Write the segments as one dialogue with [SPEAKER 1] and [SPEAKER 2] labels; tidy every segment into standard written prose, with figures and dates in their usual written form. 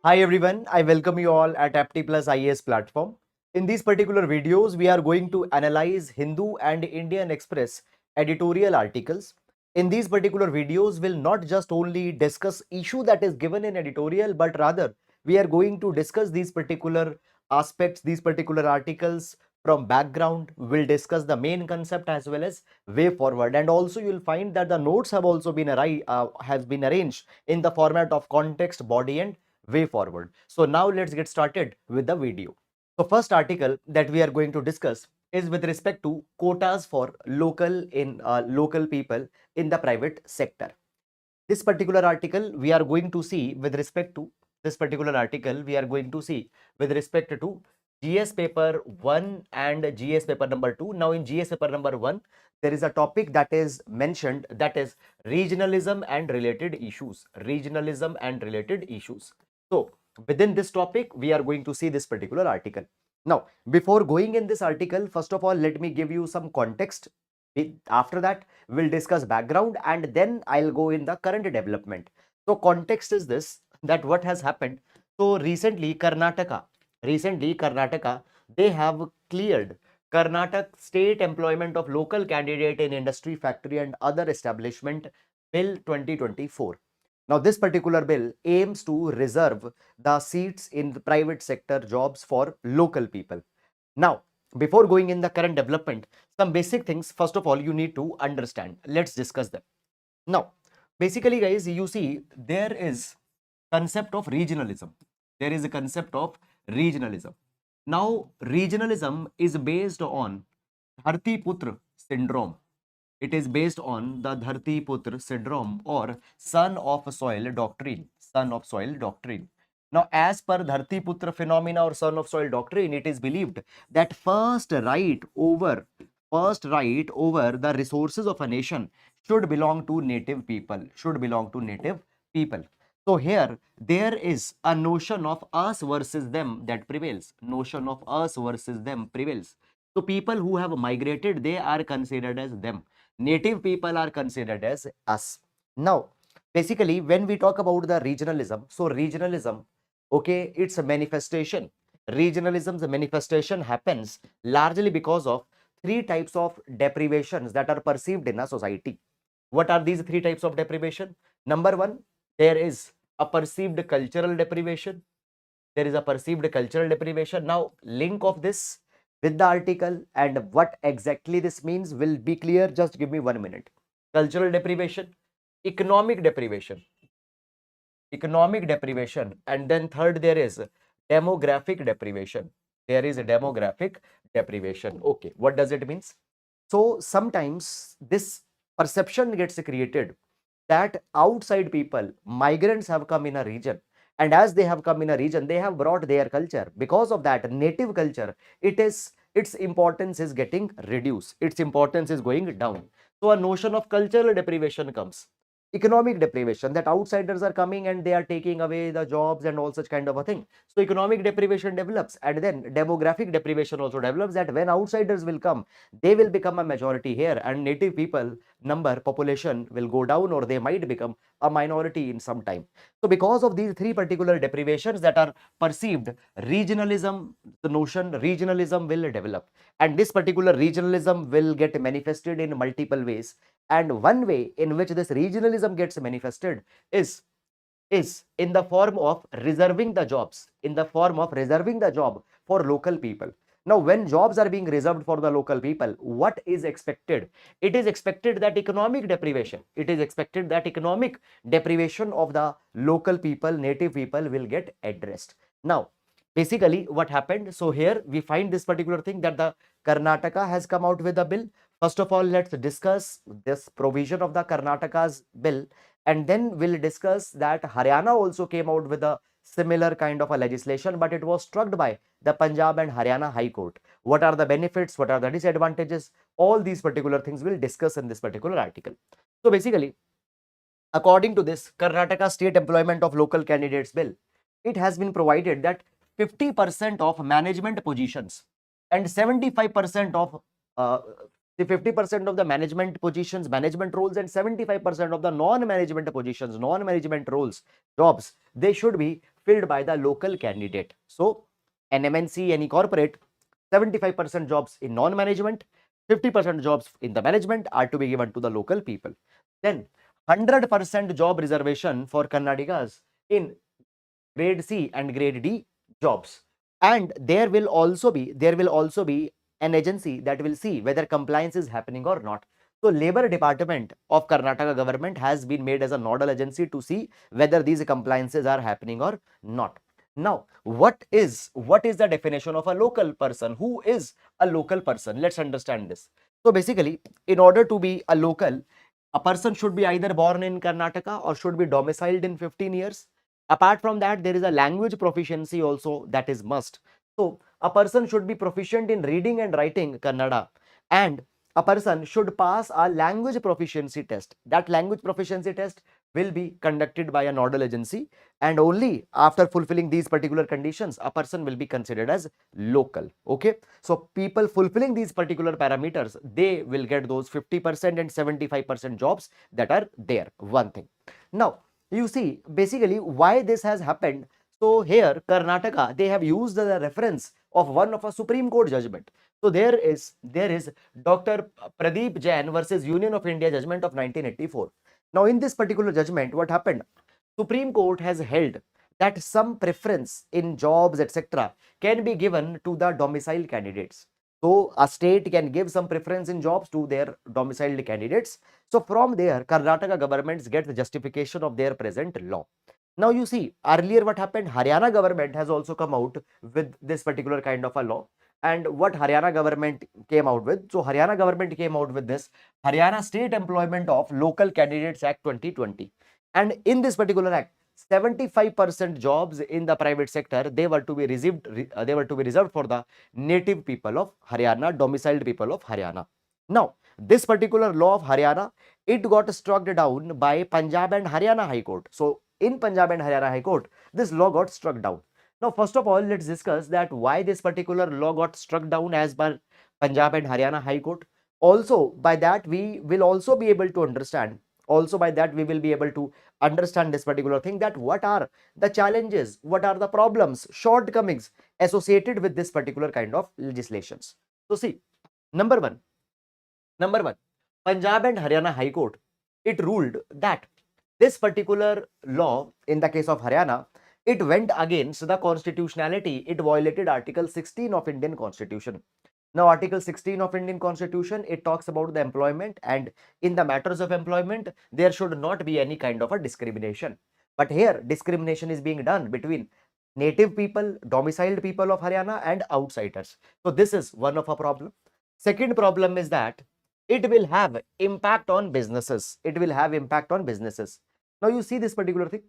[SPEAKER 1] Hi everyone, I welcome you all at Apti Plus IAS platform. In these particular videos, we are going to analyze Hindu and Indian Express editorial articles. In these particular videos, we'll not just only discuss issue that is given in editorial, but rather we are going to discuss these particular aspects, these particular articles from background. We'll discuss the main concept as well as way forward. And also you'll find that the notes have also been has been arranged in the format of context, body and way forward. So now let's get started with the video. So first article that we are going to discuss is with respect to quotas for local people in the private sector. This particular article we are going to see with respect to with respect to GS paper 1 and GS paper number 2. Now in GS paper number 1 there is a topic that is mentioned, that is regionalism and related issues. So within this topic we are going to see this particular article. Now before going in this article, first of all let me give you some context. After that we'll discuss background and then I'll go in the current development. So context is this, that what has happened. So recently Karnataka, they have cleared Karnataka State Employment of Local Candidate in Industry, Factory and Other Establishment Bill 2024. Now this particular bill aims to reserve the seats in the private sector jobs for local people. Now before going in the current development, some basic things first of all you need to understand. Let's discuss them. Now basically guys, you see there is concept of regionalism. Now regionalism is based on Dharti Putra syndrome. It is based on the Dharti Putra syndrome or son of soil doctrine. Now, as per Dharti Putra phenomena or son of soil doctrine, it is believed that first right over the resources of a nation should belong to native people. So here there is a notion of us versus them that prevails. So people who have migrated, they are considered as them. Native people are considered as us. Now, basically, when we talk about the regionalism, so regionalism, okay, it's a manifestation. Regionalism's manifestation happens largely because of three types of deprivations that are perceived in a society. What are these three types of deprivation? Number one, there is a perceived cultural deprivation. Now, link of this with the article and what exactly this means will be clear. Just give me 1 minute. Cultural deprivation, economic deprivation, and then third there is demographic deprivation. Okay, what does it means? So sometimes this perception gets created that outside people, migrants have come in a region, and as they have come in a region, they have brought their culture. Because of that, native culture, its importance is getting reduced, its importance is going down. So a notion of cultural deprivation comes. Economic deprivation, that outsiders are coming and they are taking away the jobs and all such kind of a thing. So economic deprivation develops, and then demographic deprivation also develops, that when outsiders will come, they will become a majority here and native people population will go down, or they might become a minority in some time. So because of these three particular deprivations that are perceived, regionalism will develop, and this particular regionalism will get manifested in multiple ways. And one way in which this regionalism gets manifested is in the form of reserving the job for local people. Now, when jobs are being reserved for the local people, what is expected? It is expected that economic deprivation of the local people, native people, will get addressed. Now, basically, what happened? So here we find this particular thing, that the Karnataka has come out with a bill. First of all, let's discuss this provision of the Karnataka's bill, and then we'll discuss that Haryana also came out with a similar kind of a legislation, but it was struck by the Punjab and Haryana High Court. What are the benefits? What are the disadvantages? All these particular things we'll discuss in this particular article. So basically, according to this Karnataka State Employment of Local Candidates Bill, it has been provided that 50% of management positions and 75% of uh, the 50% of the management positions, management roles, and 75% of the non-management positions, non-management roles, jobs, they should be filled by the local candidate. So an MNC, any corporate, 75% jobs in non-management, 50% jobs in the management are to be given to the local people. Then 100% job reservation for Karnataka's in grade C and grade D jobs. And there will also be an agency that will see whether compliance is happening or not. So Labor Department of Karnataka government has been made as a nodal agency to see whether these compliances are happening or not. Now, what is the definition of a local person? Who is a local person? Let's understand this. So basically, in order to be a local, a person should be either born in Karnataka or should be domiciled in 15 years. Apart from that, there is a language proficiency also that is must. So a person should be proficient in reading and writing Kannada, and a person should pass a language proficiency test. That language proficiency test will be conducted by a nodal agency, and only after fulfilling these particular conditions, a person will be considered as local. Okay. So people fulfilling these particular parameters, they will get those 50% and 75% jobs that are there. One thing. Now, you see, basically, why this has happened. So here, Karnataka, they have used the reference of one of a Supreme Court judgment. So there is Dr. Pradeep Jain versus Union of India judgment of 1984. Now, in this particular judgment, what happened? Supreme Court has held that some preference in jobs, etc., can be given to the domicile candidates. So a state can give some preference in jobs to their domiciled candidates. So from there, Karnataka governments get the justification of their present law. Now you see, earlier what happened, Haryana government has also come out with this particular kind of a law. And what Haryana government came out with? So Haryana government came out with this Haryana State Employment of Local Candidates Act 2020. And in this particular act, 75% jobs in the private sector, they were to be reserved for the native people of Haryana, domiciled people of Haryana. Now, this particular law of Haryana, it got struck down by Punjab and Haryana High Court. So in Punjab and Haryana High Court, this law got struck down. Now, first of all, let's discuss that why this particular law got struck down as per Punjab and Haryana High Court. Also, by that we will also be able to understand. Also, by that we will be able to understand this particular thing, that what are the challenges, what are the problems, shortcomings associated with this particular kind of legislations. So see, number one, Punjab and Haryana High Court, it ruled that this particular law, in the case of Haryana, it went against the constitutionality. It violated Article 16 of Indian Constitution. Now, Article 16 of Indian Constitution, it talks about the employment, and in the matters of employment, there should not be any kind of a discrimination. But here, discrimination is being done between native people, domiciled people of Haryana, and outsiders. So this is one of a problem. Second problem is that it will have impact on businesses. It will have impact on businesses. Now you see this particular thing.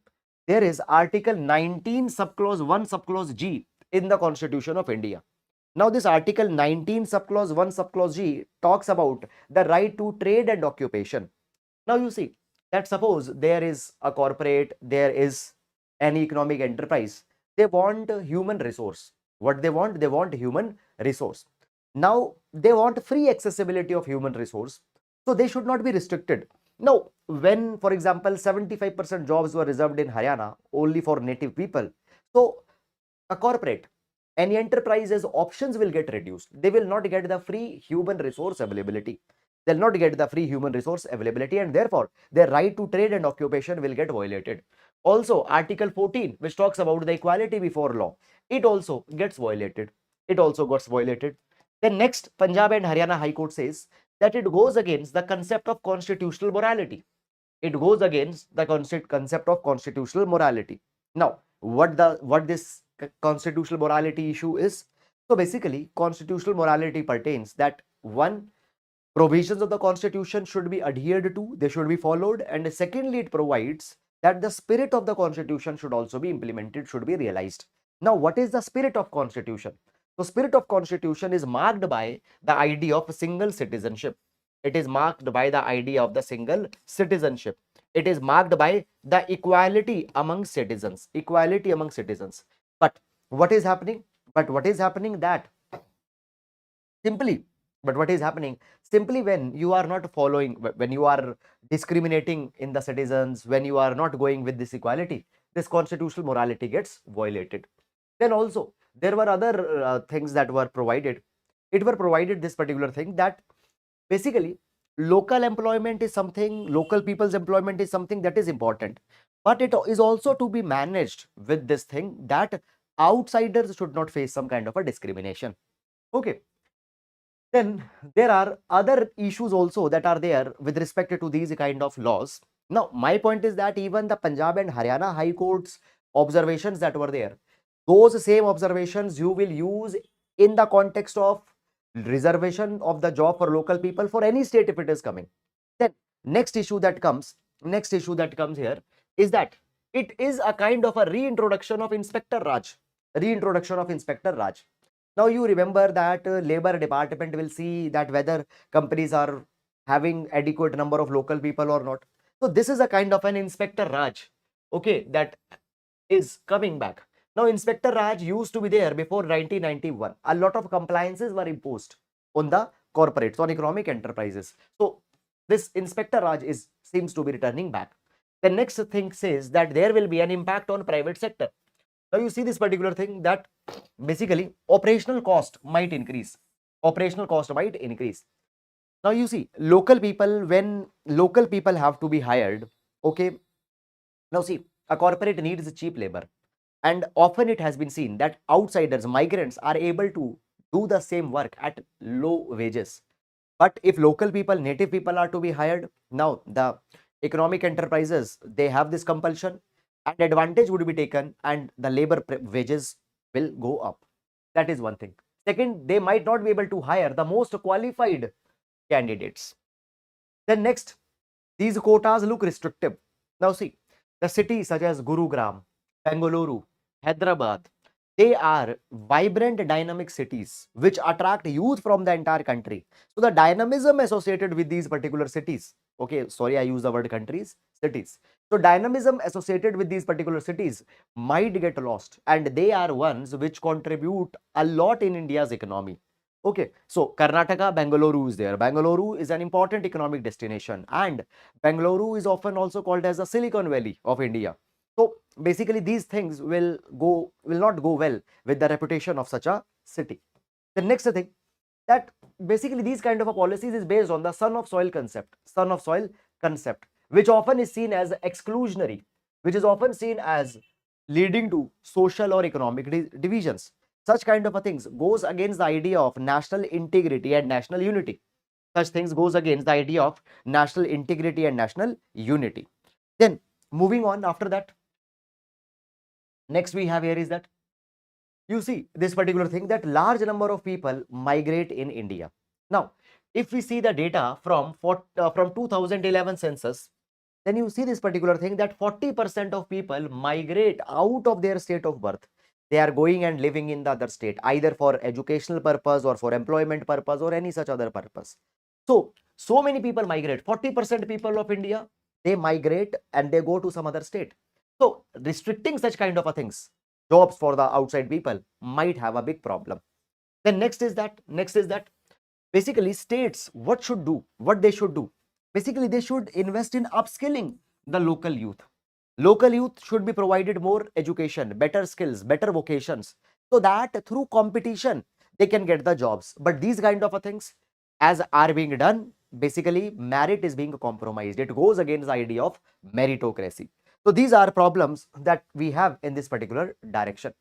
[SPEAKER 1] There is Article 19 subclause 1 subclause G in the Constitution of India. Now this Article 19 subclause 1 subclause G talks about the right to trade and occupation. Now you see that suppose there is a corporate, there is an economic enterprise, they want a human resource. What they want? They want human resource. Now they want free accessibility of human resource. So they should not be restricted. Now, when, for example, 75% jobs were reserved in Haryana only for native people, so a corporate, any enterprise's options will get reduced. They will not get the free human resource availability. They'll not get the free human resource availability, and therefore their right to trade and occupation will get violated. Also, Article 14, which talks about the equality before law, it also gets violated. It also gets violated. Then next, Punjab and Haryana High Court says that it goes against the concept of constitutional morality. It goes against the concept of constitutional morality. Now, what this constitutional morality issue is? So basically, constitutional morality pertains that one, provisions of the constitution should be adhered to, they should be followed, and secondly, it provides that the spirit of the constitution should also be implemented, should be realized. Now, what is the spirit of constitution? The spirit of constitution is marked by the idea of single citizenship. It is marked by the idea of the single citizenship. It is marked by the equality among citizens. Equality among citizens. But what is happening? That simply, when you are not following, when you are discriminating in the citizens, when you are not going with this equality, this constitutional morality gets violated. Then also there were other things that were provided. It were provided this particular thing that basically local employment is something, local people's employment is something that is important, but it is also to be managed with this thing that outsiders should not face some kind of a discrimination. Okay, then there are other issues also that are there with respect to these kind of laws. Now my point is that even the Punjab and Haryana high courts observations that were there, those same observations you will use in the context of reservation of the job for local people for any state if it is coming. Then next issue that comes here is that it is a kind of a reintroduction of Inspector Raj. Reintroduction of Inspector Raj. Now you remember that labor department will see that whether companies are having adequate number of local people or not. So this is a kind of an Inspector Raj, okay, that is coming back. Now Inspector Raj used to be there before 1991. A lot of compliances were imposed on the corporates, on economic enterprises. So this Inspector Raj seems to be returning back. The next thing says that there will be an impact on private sector. Now you see this particular thing that basically operational cost might increase. Operational cost might increase. Now you see local people, when local people have to be hired, okay. Now see, a corporate needs cheap labor, and often it has been seen that outsiders, migrants are able to do the same work at low wages. But if local people, native people are to be hired, now the economic enterprises, they have this compulsion and advantage would be taken and the labor wages will go up. That is one thing. Second, they might not be able to hire the most qualified candidates. Then next, these quotas look restrictive. Now see, the cities such as Gurugram, Bengaluru, Hyderabad, they are vibrant, dynamic cities which attract youth from the entire country. So the dynamism associated with these particular cities, okay, sorry, I use the word countries, cities. So dynamism associated with these particular cities might get lost, and they are ones which contribute a lot in India's economy. Okay, so Karnataka, Bengaluru is there. Bengaluru is an important economic destination, and Bengaluru is often also called as the Silicon Valley of India. So basically these things will not go well with the reputation of such a city. The next thing, that basically these kind of a policies is based on the son of soil concept, which often is seen as exclusionary, which is often seen as leading to social or economic divisions. Such kind of a things goes against the idea of national integrity and national unity. Such things goes against the idea of national integrity and national unity. Then moving on after that, next we have here is that you see this particular thing that large number of people migrate in India. Now, if we see the data from 2011 census, then you see this particular thing that 40% of people migrate out of their state of birth. They are going and living in the other state, either for educational purpose or for employment purpose or any such other purpose. So many people migrate. 40% people of India, they migrate and they go to some other state. So restricting such kind of a things, jobs for the outside people, might have a big problem. Then next is that basically states what they should do. Basically they should invest in upskilling the local youth. Local youth should be provided more education, better skills, better vocations, so that through competition they can get the jobs. But these kind of things as are being done, basically merit is being compromised. It goes against the idea of meritocracy. So these are problems that we have in this particular direction.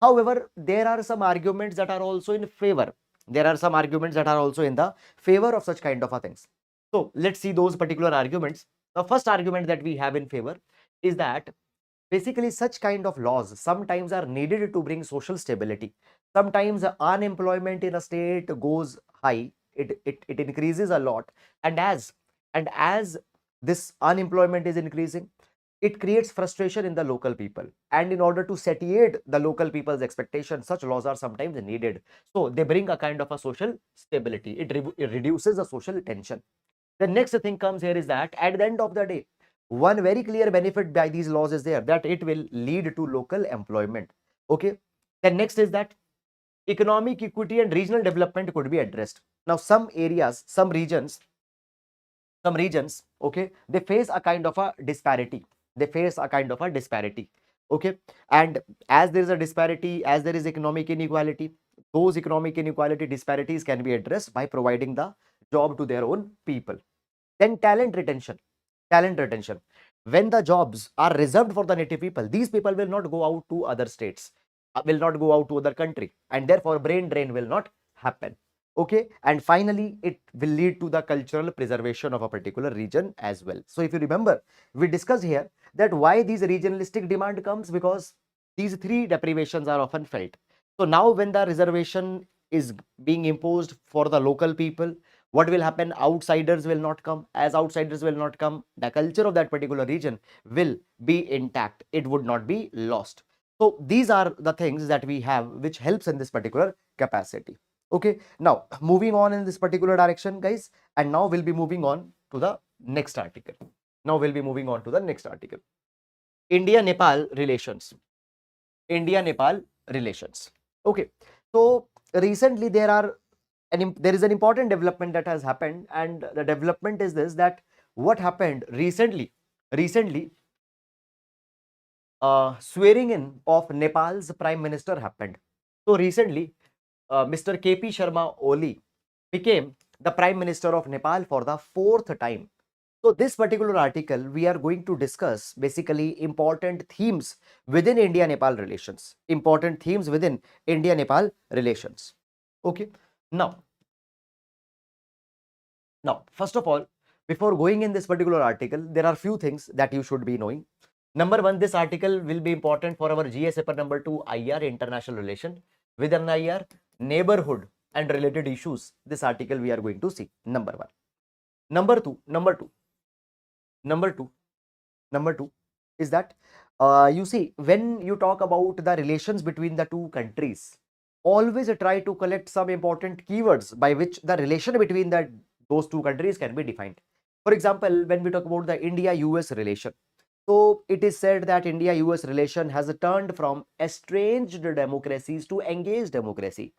[SPEAKER 1] However, there are some arguments that are also in favor. There are some arguments that are also in the favor of such kind of things. So let's see those particular arguments. The first argument that we have in favor is that basically such kind of laws sometimes are needed to bring social stability. Sometimes unemployment in a state goes high, it increases a lot, and as this unemployment is increasing, it creates frustration in the local people, and in order to satiate the local people's expectations, such laws are sometimes needed. So they bring a kind of a social stability. It reduces the social tension. The next thing comes here is that at the end of the day, one very clear benefit by these laws is there, that it will lead to local employment. Okay, then next is that economic equity and regional development could be addressed. Now some areas, some regions, okay, they face a kind of a disparity. Okay, and as there is a disparity, as there is economic inequality, those economic inequality disparities can be addressed by providing the job to their own people. Then talent retention. When the jobs are reserved for the native people, these people will not go out to other states, will not go out to other country, and therefore brain drain will not happen. Okay, and finally it will lead to the cultural preservation of a particular region as well. So if you remember, we discussed here that why these regionalistic demand comes, because these three deprivations are often felt. So now when the reservation is being imposed for the local people, what will happen? Outsiders will not come. As outsiders will not come, the culture of that particular region will be intact. It would not be lost. So these are the things that we have which helps in this particular capacity. Okay, now moving on in this particular direction, guys, and now we'll be moving on to the next article. Now we'll be moving on to the next article. India-Nepal relations. India-Nepal relations. Okay, so recently there is an important development that has happened, and the development is this, that what happened recently, swearing in of Nepal's prime minister happened. So recently, Mr. KP Sharma Oli became the prime minister of Nepal for the fourth time. So this particular article, we are going to discuss basically important themes within India-Nepal relations. Important themes within India-Nepal relations. Okay. Now, first of all, before going in this particular article, there are few things that you should be knowing. Number one, this article will be important for our GS paper number 2 IR international relation. Within IR, neighborhood and related issues. This article we are going to see. Number one. Number two is that you see, when you talk about the relations between the two countries, always try to collect some important keywords by which the relation between those two countries can be defined. For example, when we talk about the India-US relation, so it is said that India-US relation has turned from estranged democracies to engaged democracy.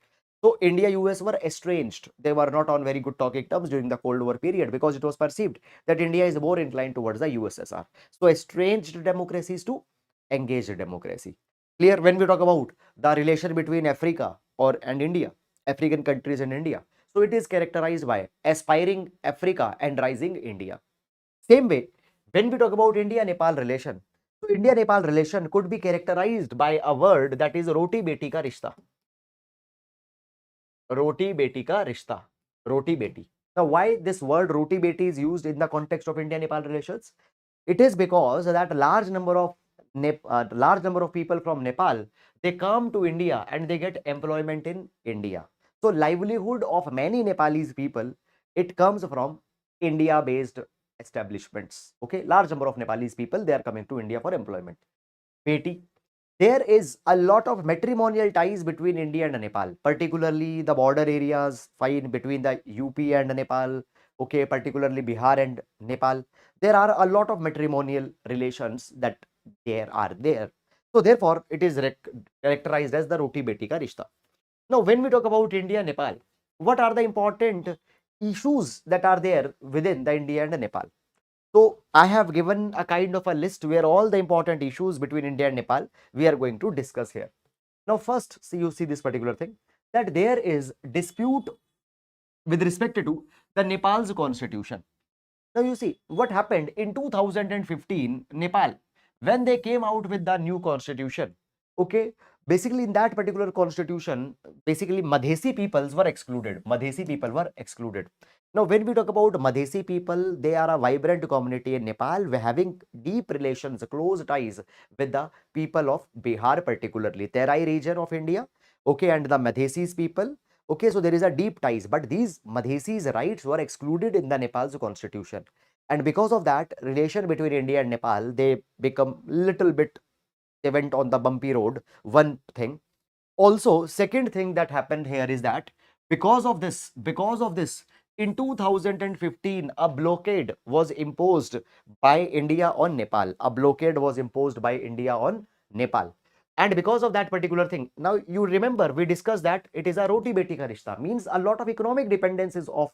[SPEAKER 1] So India-US were estranged. They were not on very good talking terms during the Cold War period because it was perceived that India is more inclined towards the USSR. So estranged democracies to engaged democracy. Clear? When we talk about the relation between Africa and India, African countries and India, so it is characterized by aspiring Africa and rising India. Same way, when we talk about India-Nepal relation, so India-Nepal relation could be characterized by a word that is roti beti ka rishta. Roti beti ka rishta. Roti beti. Now, why this word roti beti is used in the context of India-Nepal relations? It is because that a large number of people from Nepal, they come to India and they get employment in India. So livelihood of many Nepalese people, it comes from India-based establishments. Okay, large number of Nepalese people, they are coming to India for employment. Beti, there is a lot of matrimonial ties between India and Nepal, particularly the border areas fine between the UP and Nepal. Okay, particularly Bihar and Nepal. There are a lot of matrimonial relations that are there. So therefore, it is characterized as the roti beti ka rishta. Now, when we talk about India Nepal, what are the important issues that are there within the India and Nepal? So I have given a kind of a list where all the important issues between India and Nepal we are going to discuss here. Now, first, you see this particular thing, that there is dispute with respect to the Nepal's constitution. Now you see what happened in 2015, Nepal, when they came out with the new constitution. Okay, basically in that particular constitution, basically Madhesi peoples were excluded. Madhesi people were excluded. Now, when we talk about Madhesi people, they are a vibrant community in Nepal, having deep relations, close ties with the people of Bihar, particularly Terai region of India. Okay, and the Madhesis people. Okay, so there is a deep ties, but these Madhesis' rights were excluded in the Nepal's constitution. And because of that, relation between India and Nepal, they become little bit, they went on the bumpy road, one thing. Also, second thing that happened here is that because of this, in 2015, a blockade was imposed by India on Nepal. A blockade was imposed by India on Nepal. And because of that particular thing, now you remember we discussed that it is a roti beti ka rishta, means a lot of economic dependencies of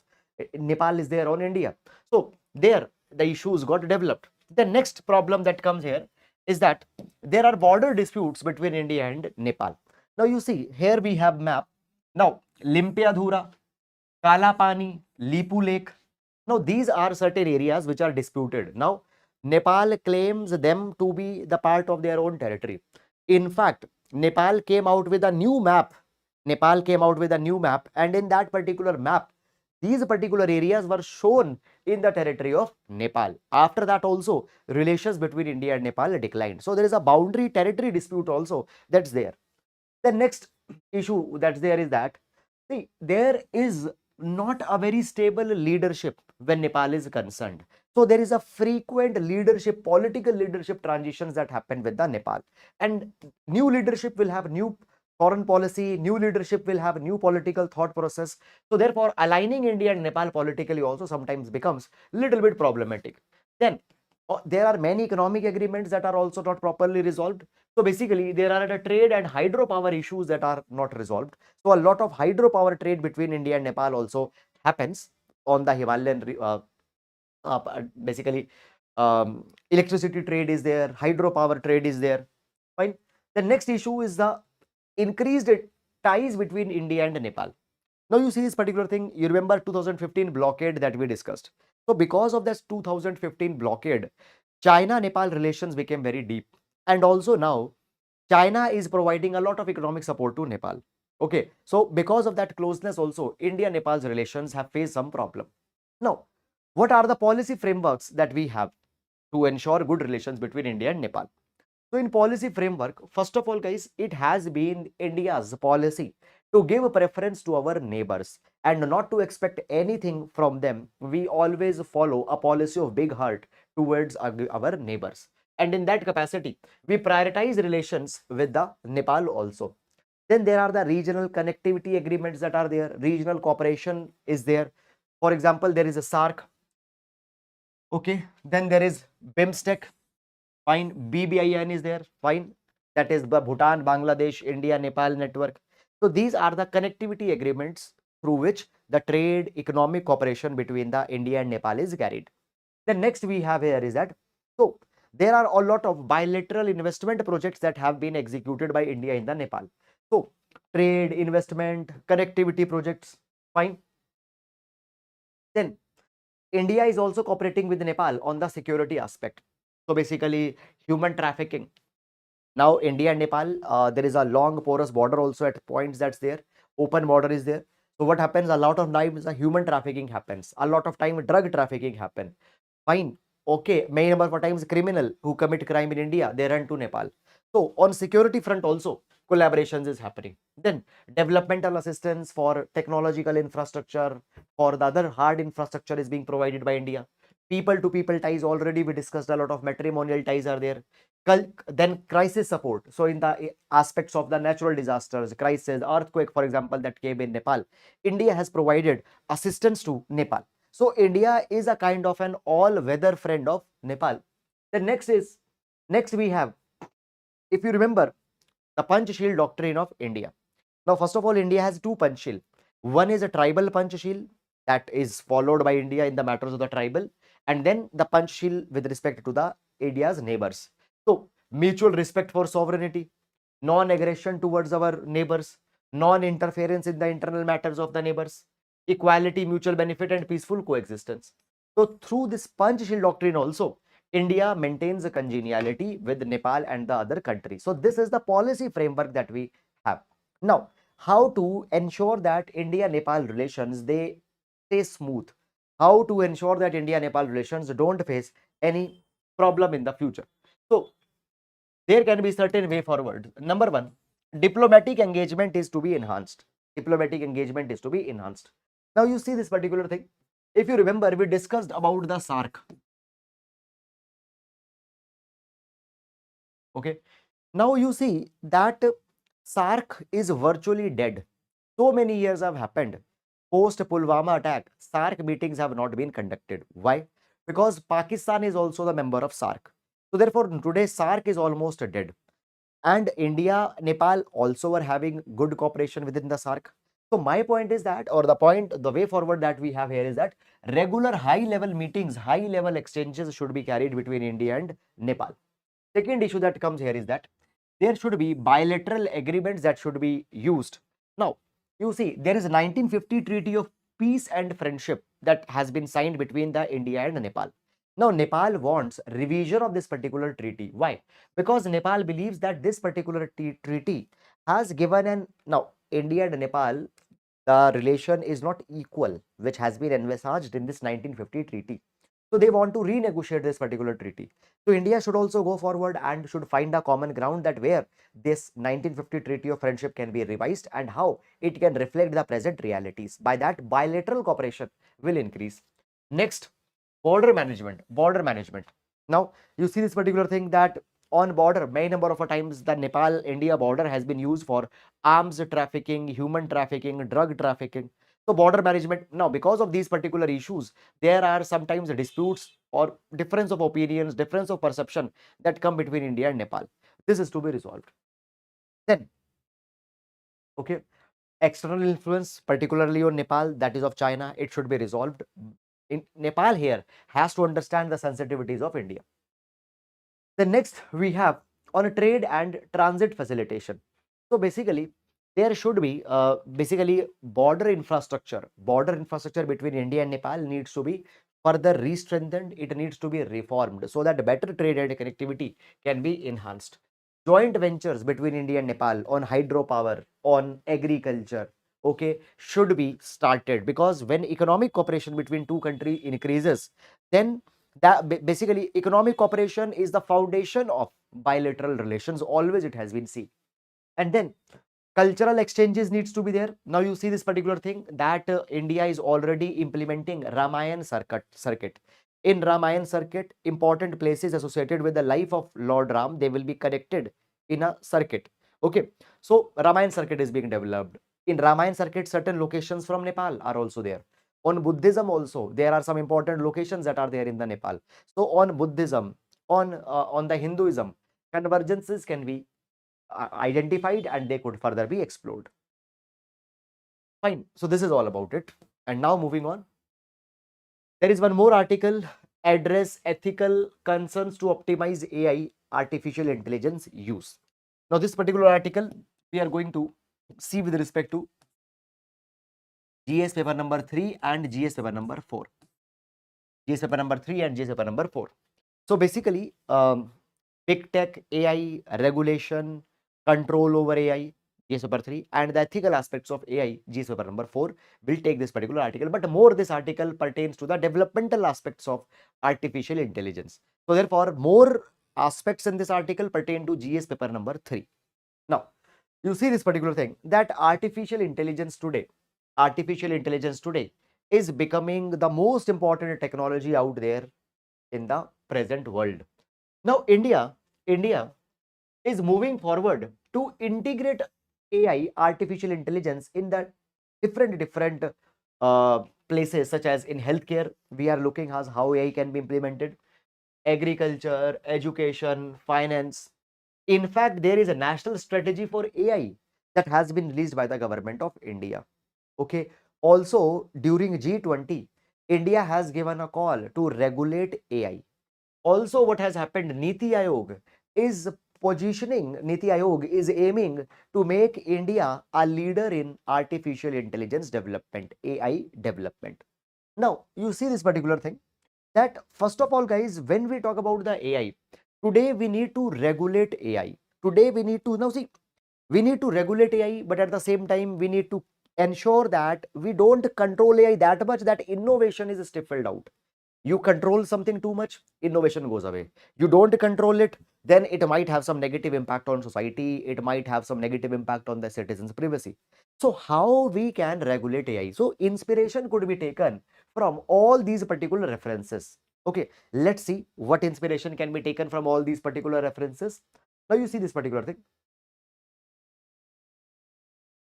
[SPEAKER 1] Nepal is there on India. So there the issues got developed. The next problem that comes here is that there are border disputes between India and Nepal. Now you see, here we have map. Now, Limpiadhura, Kalapani, Lipu Lake. Now, these are certain areas which are disputed. Now, Nepal claims them to be the part of their own territory. In fact, Nepal came out with a new map. Nepal came out with a new map, and in that particular map, these particular areas were shown in the territory of Nepal. After that, also, relations between India and Nepal declined. So, there is a boundary territory dispute also that's there. The next issue that's there is that, see, there is not a very stable leadership when Nepal is concerned. So there is a frequent leadership, political leadership transitions that happen with the Nepal. And new leadership will have new foreign policy, new leadership will have new political thought process. So therefore, aligning India and Nepal politically also sometimes becomes little bit problematic. Then there are many economic agreements that are also not properly resolved. So basically, there are the trade and hydropower issues that are not resolved. So a lot of hydropower trade between India and Nepal also happens on the Himalayan. Basically, electricity trade is there, hydropower trade is there. Fine. The next issue is the increased ties between India and Nepal. Now you see this particular thing. You remember 2015 blockade that we discussed. So because of this 2015 blockade, China-Nepal relations became very deep. And also now, China is providing a lot of economic support to Nepal. Okay, so because of that closeness also, India-Nepal's relations have faced some problem. Now, what are the policy frameworks that we have to ensure good relations between India and Nepal? So in policy framework, first of all, guys, it has been India's policy to give preference to our neighbors and not to expect anything from them. We always follow a policy of big heart towards our neighbors. And in that capacity, we prioritize relations with the Nepal also. Then there are the regional connectivity agreements that are there. Regional cooperation is there. For example, there is a SARC. Okay. Then there is BIMSTEC. Fine. BBIN is there. Fine. That is the Bhutan, Bangladesh, India, Nepal network. So these are the connectivity agreements through which the trade, economic cooperation between the India and Nepal is carried. The next we have here is that, so there are a lot of bilateral investment projects that have been executed by India in the Nepal. So trade, investment, connectivity projects, fine. Then India is also cooperating with Nepal on the security aspect. So basically human trafficking. Now India and Nepal, there is a long porous border also at points that's there. Open border is there. So what happens? A lot of times human trafficking happens. A lot of time drug trafficking happen. Fine. Okay. Many number of times criminal who commit crime in India, they run to Nepal. So on security front also, collaborations is happening. Then developmental assistance for technological infrastructure, for the other hard infrastructure is being provided by India. People to people ties, already we discussed, a lot of matrimonial ties are there. Then crisis support. So in the aspects of the natural disasters, crisis, earthquake, for example, that came in Nepal, India has provided assistance to Nepal. So India is a kind of an all-weather friend of Nepal. The next we have, if you remember, the Panchsheel doctrine of India. Now, first of all, India has two Panchsheel. One is a tribal Panchsheel that is followed by India in the matters of the tribal, and then the Panchsheel with respect to the India's neighbors. So, mutual respect for sovereignty, non-aggression towards our neighbors, non-interference in the internal matters of the neighbors, equality, mutual benefit, and peaceful coexistence. So, through this Panchsheel doctrine also, India maintains a congeniality with Nepal and the other countries. So, this is the policy framework that we have. Now, how to ensure that India-Nepal relations, they stay smooth? How to ensure that India-Nepal relations don't face any problem in the future? So, there can be certain way forward. Number one, diplomatic engagement is to be enhanced. Diplomatic engagement is to be enhanced. Now you see this particular thing. If you remember, we discussed about the SARC. Okay. Now you see that SARC is virtually dead. So many years have happened. Post Pulwama attack, SARC meetings have not been conducted. Why? Because Pakistan is also the member of SARC. So therefore, today SARC is almost dead. And India, Nepal also are having good cooperation within the SARC. So my point is that, or the way forward that we have here is that regular high level meetings, high level exchanges should be carried between India and Nepal. Second issue that comes here is that there should be bilateral agreements that should be used. Now, you see, there is a 1950 Treaty of Peace and Friendship that has been signed between the India and Nepal. Now, Nepal wants revision of this particular treaty. Why? Because Nepal believes that this particular treaty has given an, now India and Nepal, the relation is not equal, which has been envisaged in this 1950 treaty. So they want to renegotiate this particular treaty. So India should also go forward and should find a common ground that where this 1950 Treaty of Friendship can be revised and how it can reflect the present realities. By that, bilateral cooperation will increase. Next, border management. Border management. Now, you see this particular thing that on border, many number of times the Nepal-India border has been used for arms trafficking, human trafficking, drug trafficking. So border management, now because of these particular issues, there are sometimes disputes or difference of opinions, difference of perception that come between India and Nepal. This is to be resolved. Then, okay, external influence, particularly on Nepal, that is of China, it should be resolved. In Nepal here has to understand the sensitivities of India. The next we have on a trade and transit facilitation. So basically, there should be basically border infrastructure. Border infrastructure between India and Nepal needs to be further re-strengthened. It needs to be reformed so that better trade and connectivity can be enhanced. Joint ventures between India and Nepal on hydropower, on agriculture, okay, should be started, because when economic cooperation between two countries increases, then that basically economic cooperation is the foundation of bilateral relations. Always it has been seen. And then cultural exchanges needs to be there. Now you see this particular thing that India is already implementing Ramayan circuit. In Ramayan circuit, important places associated with the life of Lord Ram, they will be connected in a circuit. Okay, so Ramayan circuit is being developed. In Ramayan circuit, certain locations from Nepal are also there. On Buddhism also, there are some important locations that are there in the Nepal. So on Buddhism, on the Hinduism, convergences can be identified and they could further be explored. Fine. So this is all about it. And now moving on. There is one more article, address ethical concerns to optimize AI, artificial intelligence use. Now this particular article we are going to see with respect to GS paper number 3 and GS paper number 4. GS paper number 3 and GS paper number 4. So basically, big tech, AI, regulation, control over AI, GS paper 3, and the ethical aspects of AI, GS paper number 4, will take this particular article. But more this article pertains to the developmental aspects of artificial intelligence. So therefore, more aspects in this article pertain to GS paper number 3. Now, you see this particular thing that artificial intelligence today is becoming the most important technology out there in the present world. Now, India is moving forward to integrate AI, artificial intelligence, in the different places, such as in healthcare. We are looking at how AI can be implemented, agriculture, education, finance. In fact, there is a national strategy for AI that has been released by the government of India. Okay. Also, during G20, India has given a call to regulate AI. Also, what has happened, Niti Aayog is aiming to make India a leader in artificial intelligence development, AI development. Now, you see this particular thing that first of all, guys, when we talk about the AI, today we need to regulate AI. Today we need to, now see, we need to regulate AI, but at the same time, we need to ensure that we don't control AI that much that innovation is stifled out. You control something too much, innovation goes away. You don't control it, then it might have some negative impact on society. It might have some negative impact on the citizens' privacy. So how we can regulate AI? So inspiration could be taken from all these particular references. Okay, let's see what inspiration can be taken from all these particular references. Now you see this particular thing.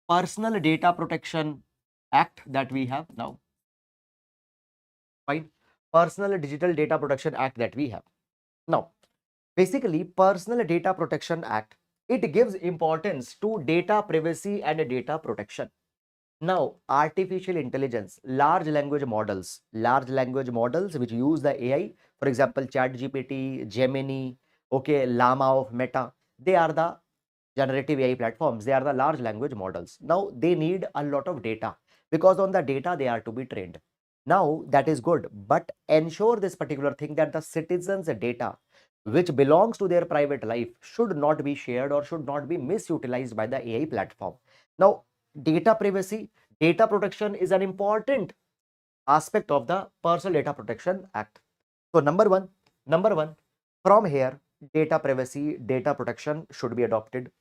[SPEAKER 1] Personal Data Protection Act that we have now. Fine. Personal Digital Data Protection Act that we have. Now, basically, Personal Data Protection Act, it gives importance to data privacy and data protection. Now, artificial intelligence, large language models which use the AI, for example, ChatGPT, Gemini, okay, Llama of Meta, they are the generative AI platforms, they are the large language models. Now they need a lot of data because on the data they are to be trained. Now that is good, but ensure this particular thing that the citizens' data which belongs to their private life should not be shared or should not be misutilized by the AI platform. Now, data privacy, data protection is an important aspect of the Personal Data Protection Act. So number one, from here, data privacy, data protection should be adopted.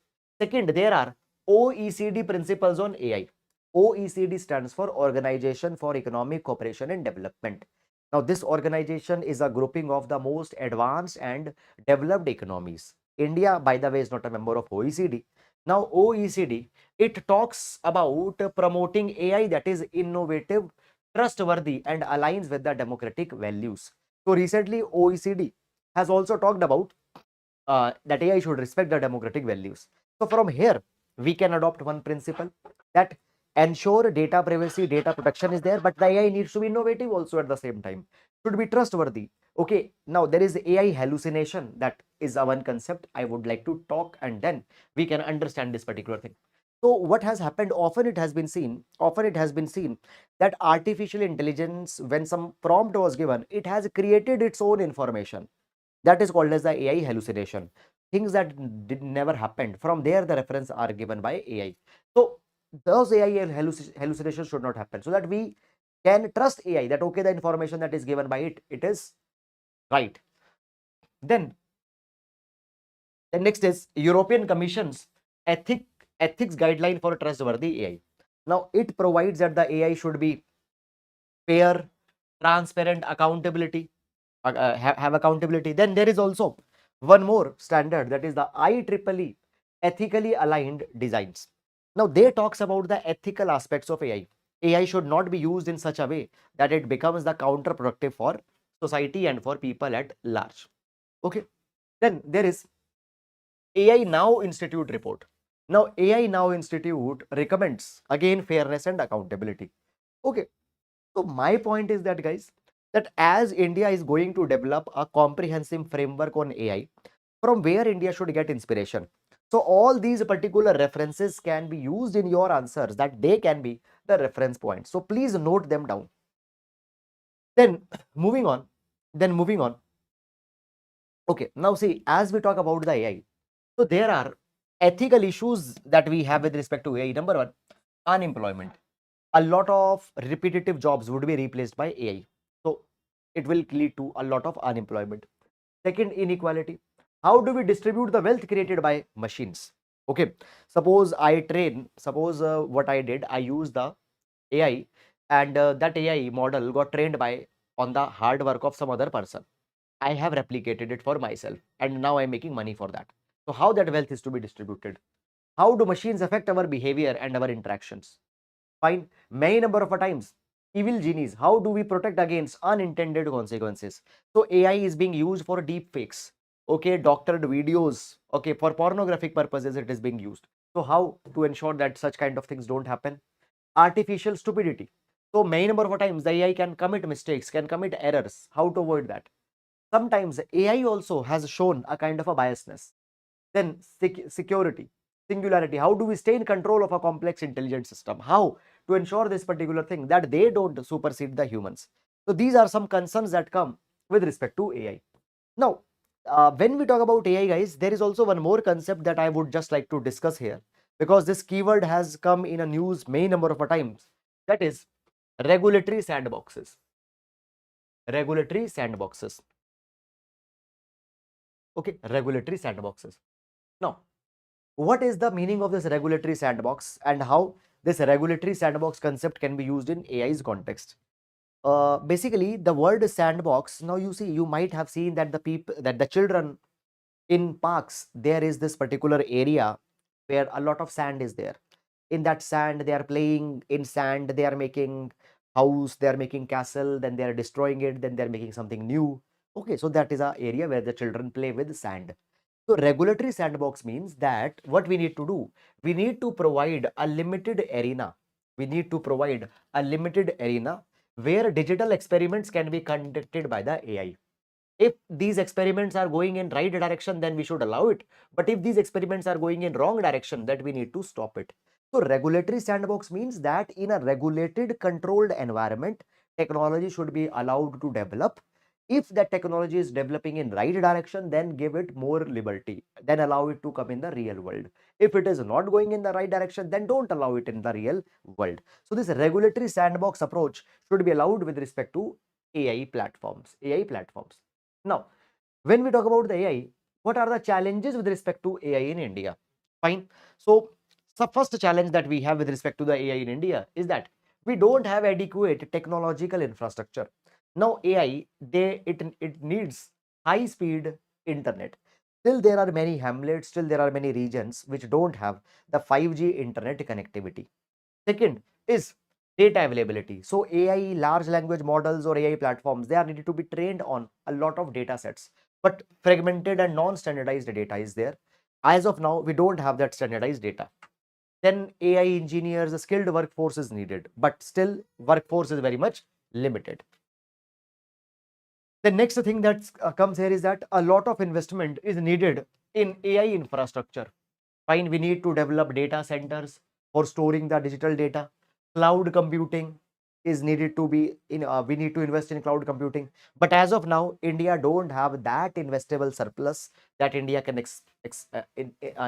[SPEAKER 1] Second, there are OECD principles on AI. OECD stands for Organization for Economic Cooperation and Development. Now, this organization is a grouping of the most advanced and developed economies. India, by the way, is not a member of OECD. Now, OECD, it talks about promoting AI that is innovative, trustworthy, and aligns with the democratic values. So, recently, OECD has also talked about that AI should respect the democratic values. So from here, we can adopt one principle that ensure data privacy, data protection is there, but the AI needs to be innovative also at the same time, should be trustworthy. Okay, now there is AI hallucination. That is a one concept I would like to talk, and then we can understand this particular thing. So what has happened, often it has been seen that artificial intelligence, when some prompt was given, it has created its own information. That is called as the AI hallucination. Things that did never happened. From there, the reference are given by AI. So those AI hallucinations should not happen, so that we can trust AI that okay, the information that is given by it, it is right. Then the next is European Commission's ethics guideline for trustworthy AI. Now it provides that the AI should be fair, transparent, have accountability. Then there is also one more standard, that is the IEEE, ethically aligned designs. Now they talks about the ethical aspects of AI. AI should not be used in such a way that it becomes the counterproductive for society and for people at large. Okay. Then there is AI Now Institute report. Now AI Now Institute recommends again fairness and accountability. Okay. So my point is that, guys, that as India is going to develop a comprehensive framework on AI, from where India should get inspiration. So all these particular references can be used in your answers, that they can be the reference points. So please note them down. Then moving on, moving on. Okay, now see, as we talk about the AI, so there are ethical issues that we have with respect to AI. Number one, unemployment. A lot of repetitive jobs would be replaced by AI. So it will lead to a lot of unemployment. Second, inequality. How do we distribute the wealth created by machines? Okay, suppose what I did, I used the AI, and that AI model got trained by on the hard work of some other person. I have replicated it for myself, and now I'm making money for that. So how that wealth is to be distributed? How do machines affect our behavior and our interactions? Fine. Many number of times, evil genies. How do we protect against unintended consequences? So AI is being used for deep fakes. Okay, doctored videos. Okay, for pornographic purposes, it is being used. So how to ensure that such kind of things don't happen? Artificial stupidity. So many number of times, the AI can commit mistakes, can commit errors. How to avoid that? Sometimes AI also has shown a kind of a biasness. Then security, singularity. How do we stay in control of a complex intelligent system? How to ensure this particular thing that they don't supersede the humans? So these are some concerns that come with respect to AI. Now, when we talk about AI, guys, there is also one more concept that I would just like to discuss here, because this keyword has come in a news many number of times. That is regulatory sandboxes. Regulatory sandboxes. Okay, regulatory sandboxes. Now, what is the meaning of this regulatory sandbox, and how this regulatory sandbox concept can be used in AI's context? Basically, the word sandbox. Now, you see, you might have seen that the children in parks, there is this particular area where a lot of sand is there. In that sand, they are playing in sand. They are making house. They are making castle. Then they are destroying it. Then they are making something new. Okay, so that is a area where the children play with sand. So regulatory sandbox means that what we need to do, we need to provide a limited arena. We need to provide a limited arena where digital experiments can be conducted by the AI. If these experiments are going in right direction, then we should allow it. But if these experiments are going in wrong direction, then we need to stop it. So regulatory sandbox means that in a regulated, controlled environment, technology should be allowed to develop. If that technology is developing in right direction, then give it more liberty, then allow it to come in the real world. If it is not going in the right direction, then don't allow it in the real world. So this regulatory sandbox approach should be allowed with respect to AI platforms. Now, when we talk about the AI, what are the challenges with respect to AI in India? Fine. So, the first challenge that we have with respect to the AI in India is that we don't have adequate technological infrastructure. Now, AI, it needs high speed internet. Still, there are many hamlets, still there are many regions which don't have the 5G internet connectivity. Second is data availability. So AI, large language models or AI platforms, they are needed to be trained on a lot of data sets, but fragmented and non-standardized data is there. As of now, we don't have that standardized data. Then AI engineers, a skilled workforce is needed, but still workforce is very much limited. The next thing that comes here is that a lot of investment is needed in AI infrastructure. Fine, we need to develop data centers for storing the digital data. Cloud computing is needed to be in, we need to invest in cloud computing. But as of now, India don't have that investable surplus that India can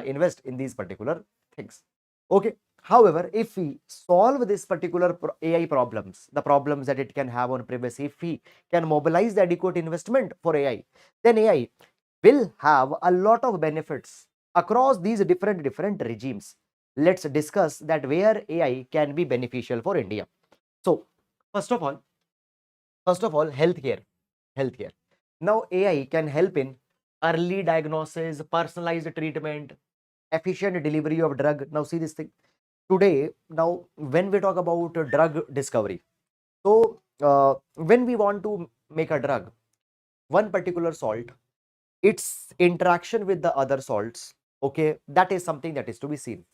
[SPEAKER 1] invest in these particular things. Okay. However, if we solve this particular AI problems, the problems that it can have on privacy, if we can mobilize the adequate investment for AI, then AI will have a lot of benefits across these different regimes. Let's discuss that where AI can be beneficial for India. So, first of all, healthcare. Now, AI can help in early diagnosis, personalized treatment, efficient delivery of drug. Now, see this thing today. Now, when we talk about drug discovery, so when we want to make a drug, one particular salt, its interaction with the other salts, okay, that is something that is to be seen.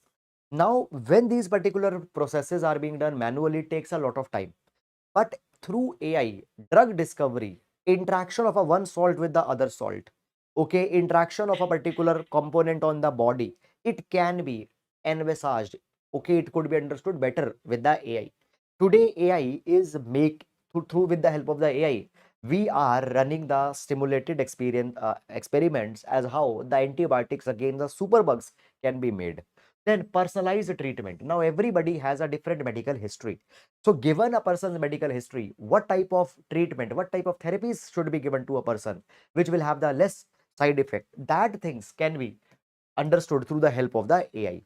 [SPEAKER 1] Now, when these particular processes are being done manually, it takes a lot of time. But through AI, drug discovery, interaction of a one salt with the other salt, okay, interaction of a particular component on the body, it can be envisaged, okay, it could be understood better with the AI. Today, AI is through with the help of the AI, we are running the stimulated experiments as how the antibiotics against the superbugs can be made. Then personalized treatment. Now everybody has a different medical history. So given a person's medical history, what type of treatment, what type of therapies should be given to a person, which will have the less side effect, that things can be understood through the help of the AI.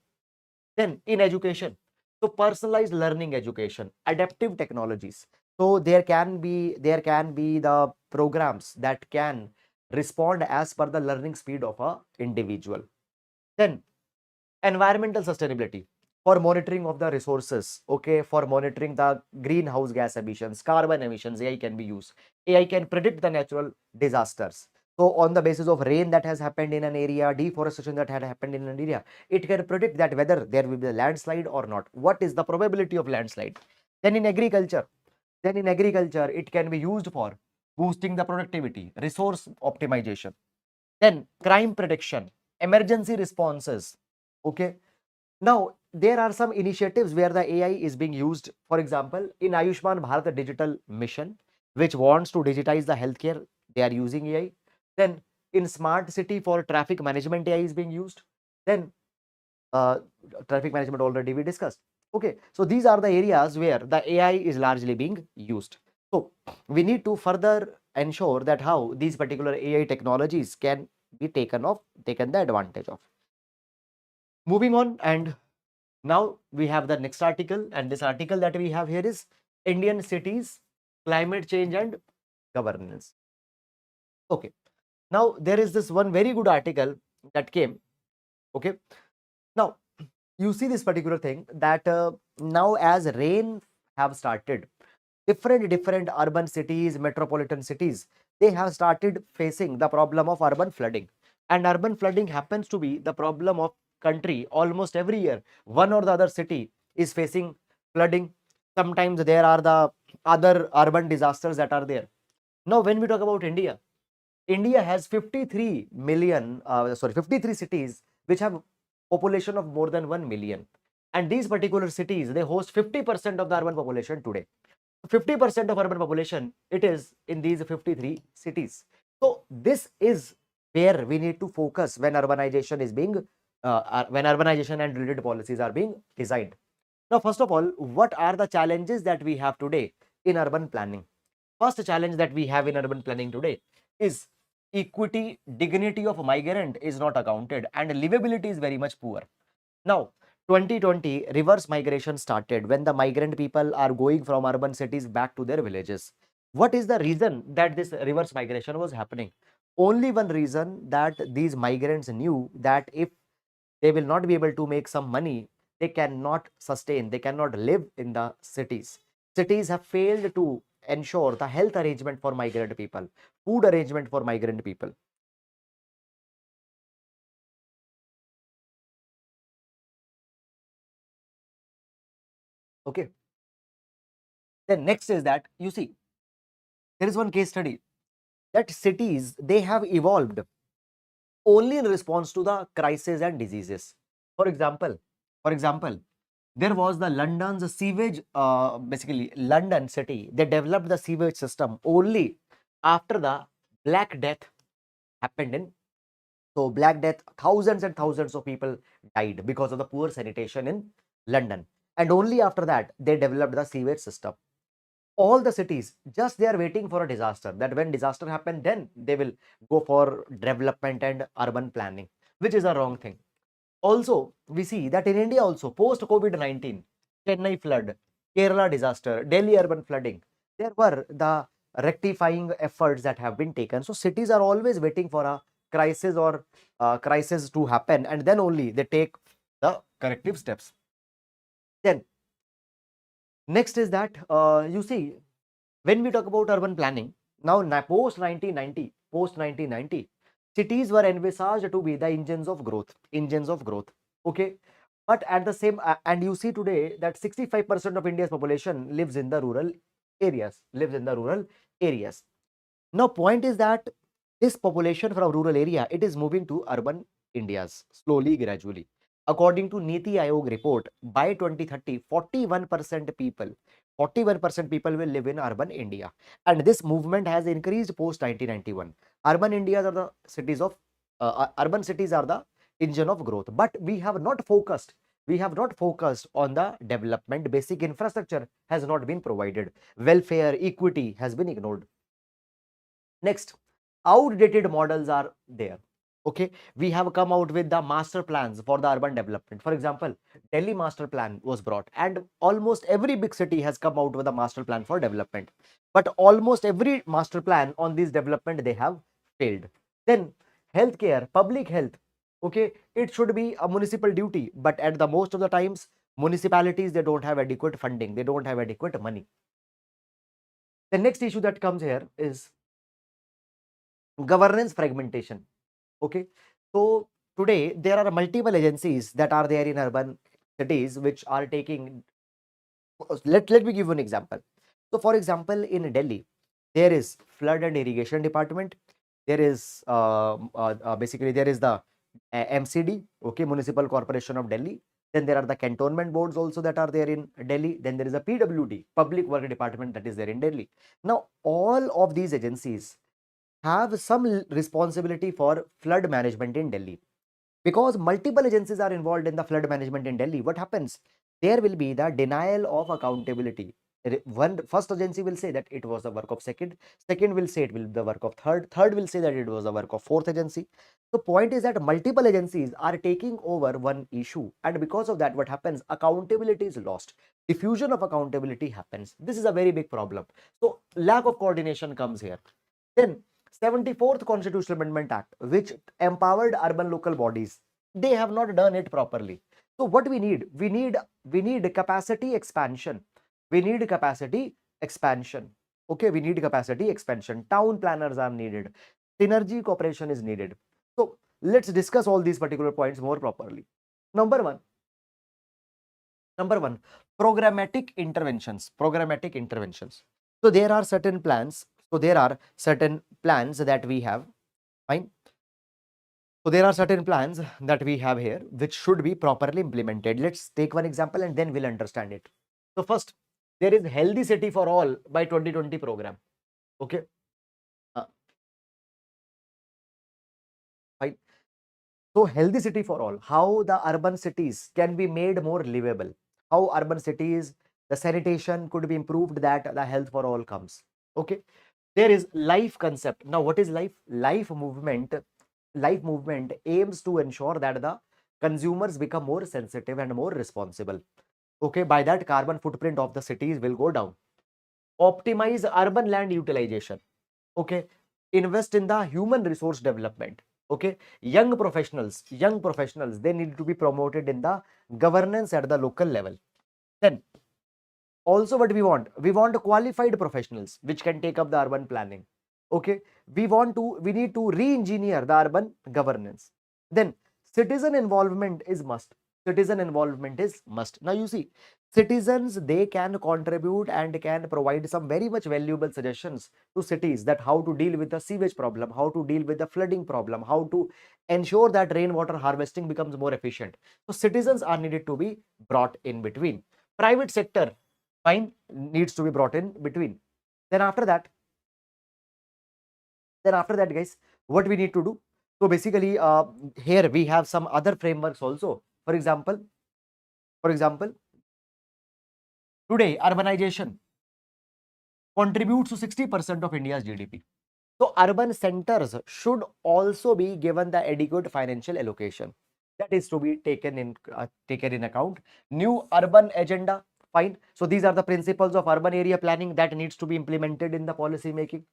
[SPEAKER 1] Then in education, so personalized learning education, adaptive technologies. So there can be the programs that can respond as per the learning speed of a individual. Then environmental sustainability, for monitoring of the resources, okay, for monitoring the greenhouse gas emissions, carbon emissions, AI can be used. AI can predict the natural disasters. So on the basis of rain that has happened in an area, deforestation that had happened in an area, it can predict that whether there will be a landslide or not, what is the probability of landslide. Then in agriculture, it can be used for boosting the productivity, resource optimization. Then crime prediction, emergency responses. Okay. Now, there are some initiatives where the AI is being used. For example, in Ayushman Bharat Digital Mission, which wants to digitize the healthcare, they are using AI. Then in Smart City for traffic management, AI is being used. Then uh, traffic management already we discussed. Okay, so these are the areas where the AI is largely being used. So we need to further ensure that how these particular AI technologies can be taken the advantage of. Moving on, and now we have the next article, and this article that we have here is Indian cities, climate change and governance. Okay, now there is this one very good article that came. Okay, now you see this particular thing that now as rain have started, different urban cities, metropolitan cities, they have started facing the problem of urban flooding. And urban flooding happens to be the problem of country almost every year. One or the other city is facing flooding. Sometimes there are the other urban disasters that are there. Now when we talk about India, India has 53 million, 53 cities which have population of more than 1 million. And these particular cities, they host 50% of the urban population today. 50% of urban population, it is in these 53 cities. So this is where we need to focus when urbanization is being, when urbanization and related policies are being designed. Now, first of all, what are the challenges that we have today in urban planning? First challenge that we have in urban planning today is equity, dignity of migrant is not accounted and livability is very much poor. Now, 2020 reverse migration started when the migrant people are going from urban cities back to their villages. What is the reason that this reverse migration was happening? Only one reason, that these migrants knew that if they will not be able to make some money, they cannot sustain, they cannot live in the cities. Cities have failed to ensure the health arrangement for migrant people, food arrangement for migrant people. Okay. Then next is that, you see, there is one case study that cities, they have evolved only in response to the crisis and diseases. For example, for example, there was the London's sewage, basically London city, they developed the sewage system only after the Black Death happened in. So Black Death, thousands and thousands of people died because of the poor sanitation in London. And only after that, they developed the sewage system. All the cities, just they are waiting for a disaster, that when disaster happen, then they will go for development and urban planning, which is a wrong thing. Also, we see that in India also, post COVID-19, Chennai flood, Kerala disaster, Delhi urban flooding, there were the rectifying efforts that have been taken. So cities are always waiting for a crisis or crisis to happen, and then only they take the corrective steps. Then next is that, you see, when we talk about urban planning, now post 1990, cities were envisaged to be the engines of growth, Okay. But at the same, and you see today that 65% of India's population lives in the rural areas. Now, point is that this population from rural area, it is moving to urban Indias slowly, gradually. According to NITI Aayog report, by 2030, 41% people will live in urban India. And this movement has increased post 1991. Urban Indias are the cities of, urban cities are the engine of growth. But we have not focused on the development. Basic infrastructure has not been provided. Welfare, equity has been ignored. Next, outdated models are there. Okay, we have come out with the master plans for the urban development. For example, Delhi master plan was brought, and almost every big city has come out with a master plan for development. But almost every master plan on this development, they have failed. Then healthcare, public health. Okay, it should be a municipal duty, but at the most of the times, municipalities, they don't have adequate funding, they don't have adequate money. The next issue that comes here is governance fragmentation. Okay, so today there are multiple agencies that are there in urban cities which are taking, let me give you an example. So for example, in Delhi, there is flood and irrigation department, there is basically there is the MCD, okay, Municipal Corporation of Delhi. Then there are the cantonment boards also that are there in Delhi. Then there is a PWD, Public Work Department, that is there in Delhi. Now all of these agencies have some responsibility for flood management in Delhi. Because multiple agencies are involved in the flood management in Delhi, what happens? There will be the denial of accountability. One first agency will say that it was the work of second will say it will be the work of third will say that it was the work of fourth agency. The point is that multiple agencies are taking over one issue, and because of that, what happens? Accountability is lost. Diffusion of accountability happens. This is a very big problem. So lack of coordination comes here. Then 74th Constitutional Amendment Act, which empowered urban local bodies, they have not done it properly. So what we need? We need capacity expansion. We need capacity expansion. Okay, we need capacity expansion. Town planners are needed. Synergy cooperation is needed. So let's discuss all these particular points more properly. Number one, programmatic interventions. So there are certain plans. So there are certain plans that we have. Fine. So there are certain plans that we have here which should be properly implemented. Let's take one example and then we'll understand it. So first, there is Healthy City for All by 2020 program. Okay. Fine. So Healthy City for All, how the urban cities can be made more livable, how urban cities, the sanitation could be improved that the health for all comes. Okay. There is life concept. Now, what is life? Life movement aims to ensure that the consumers become more sensitive and more responsible. Okay, by that carbon footprint of the cities will go down. Optimize urban land utilization. Okay, invest in the human resource development. Okay, young professionals, they need to be promoted in the governance at the local level. Then also what we want qualified professionals which can take up the urban planning. Okay, we need to re-engineer the urban governance. Then citizen involvement is must. Now you see, citizens, they can contribute and can provide some very much valuable suggestions to cities, that how to deal with the sewage problem, how to deal with the flooding problem, how to ensure that rainwater harvesting becomes more efficient. So citizens are needed to be brought in between. Private sector, fine, needs to be brought in between. Then after that, guys, what we need to do? So basically, here we have some other frameworks also. For example, today urbanization contributes to 60% of India's GDP. So urban centers should also be given the adequate financial allocation. That is to be taken in account. New urban agenda, fine. So these are the principles of urban area planning that needs to be implemented in the policy making.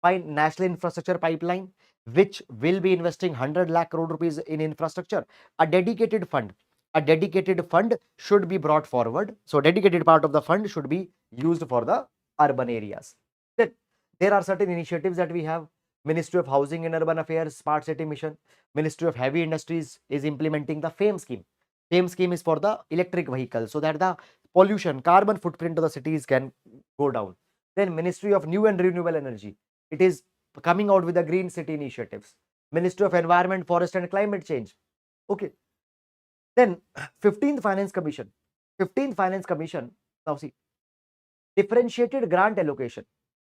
[SPEAKER 1] Fine. National infrastructure pipeline, which will be investing 100 lakh crore rupees in infrastructure. A dedicated fund should be brought forward. So dedicated part of the fund should be used for the urban areas. Then there are certain initiatives that we have. Ministry of Housing and Urban Affairs Smart City Mission. Ministry of Heavy Industries is implementing the FAME scheme. FAME scheme is for the electric vehicles, so that the pollution, carbon footprint of the cities can go down. Then Ministry of New and Renewable Energy, it is coming out with the green city initiatives. Ministry of Environment, Forest and Climate Change. Okay. Then 15th Finance Commission. 15th Finance Commission. Now see, differentiated grant allocation.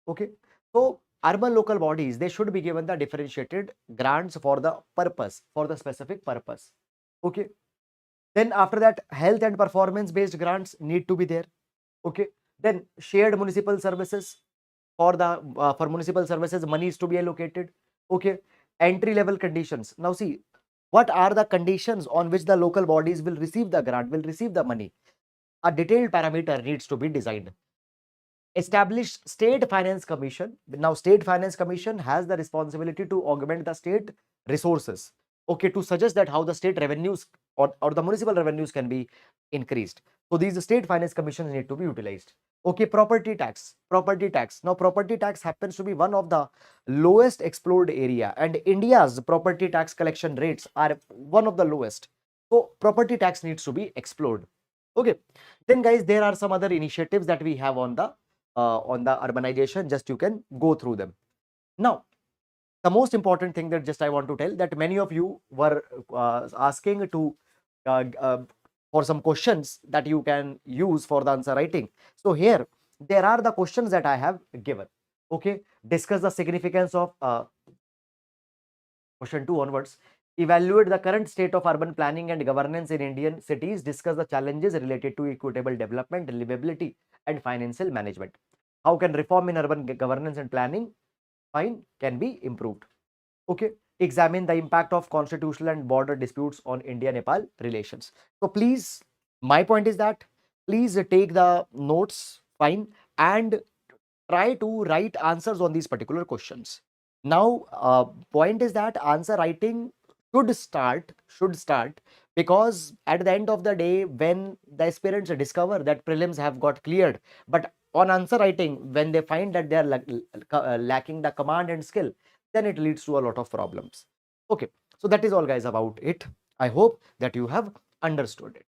[SPEAKER 1] Okay. So urban local bodies, they should be given the differentiated grants for the purpose, for the specific purpose. Okay. Then after that, health and performance based grants need to be there. Okay. Then shared municipal services, for municipal services, money is to be allocated. Okay. Entry level conditions. Now see, what are the conditions on which the local bodies will receive the grant, will receive the money? A detailed parameter needs to be designed. Establish State Finance Commission. Now State Finance Commission has the responsibility to augment the state resources, okay, to suggest that how the state revenues or the municipal revenues can be increased. So these state finance commissions need to be utilized. Okay. Property tax. Now property tax happens to be one of the lowest explored area, and India's property tax collection rates are one of the lowest. So property tax needs to be explored. Okay. Then guys, there are some other initiatives that we have on the urbanization. Just you can go through them. Now the most important thing that just I want to tell, that many of you were asking to for some questions that you can use for the answer writing. So here there are the questions that I have given. Okay. Discuss the significance of question 2 onwards. Evaluate the current state of urban planning and governance in Indian cities. Discuss the challenges related to equitable development, livability, and financial management. How can reform in urban governance and planning, fine, can be improved? Okay. Examine the impact of constitutional and border disputes on India-Nepal relations. So please, my point is that please take the notes, fine, and try to write answers on these particular questions. Now, point is that answer writing should start because at the end of the day, when the aspirants discover that prelims have got cleared, but on answer writing, when they find that they are lacking the command and skill, then it leads to a lot of problems. Okay, so that is all guys about it. I hope that you have understood it.